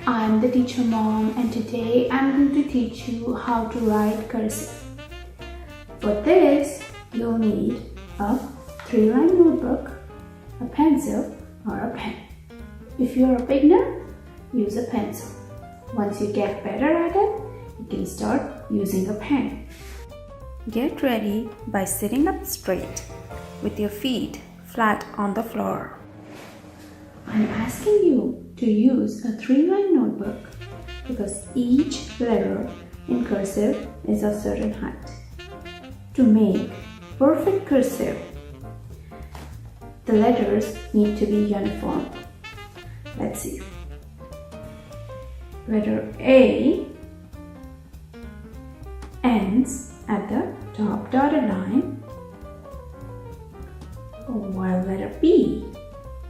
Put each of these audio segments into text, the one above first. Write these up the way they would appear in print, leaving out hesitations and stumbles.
I'm the teacher mom, and today I'm going to teach you how to write cursive. For this, you'll need a 3-line notebook, a pencil or a pen. If you're a beginner, use a pencil. Once you get better at it, you can start using a pen. Get ready by sitting up straight with your feet flat on the floor. I'm asking you to use a 3-line notebook because each letter in cursive is a certain height. To make perfect cursive, the letters need to be uniform. Let's see. Letter A ends at the top dotted line, while letter B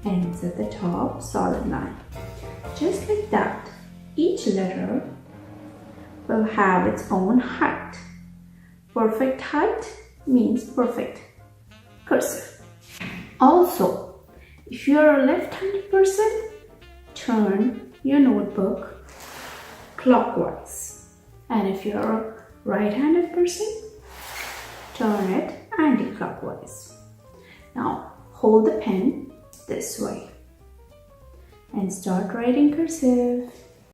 ends at the top solid line. Just like that, each letter will have its own height. Perfect height means perfect cursive. Also, if you are a left-handed person, turn your notebook clockwise. And if you are a right-handed person, turn it anti-clockwise. Now, hold the pen this way and start writing cursive.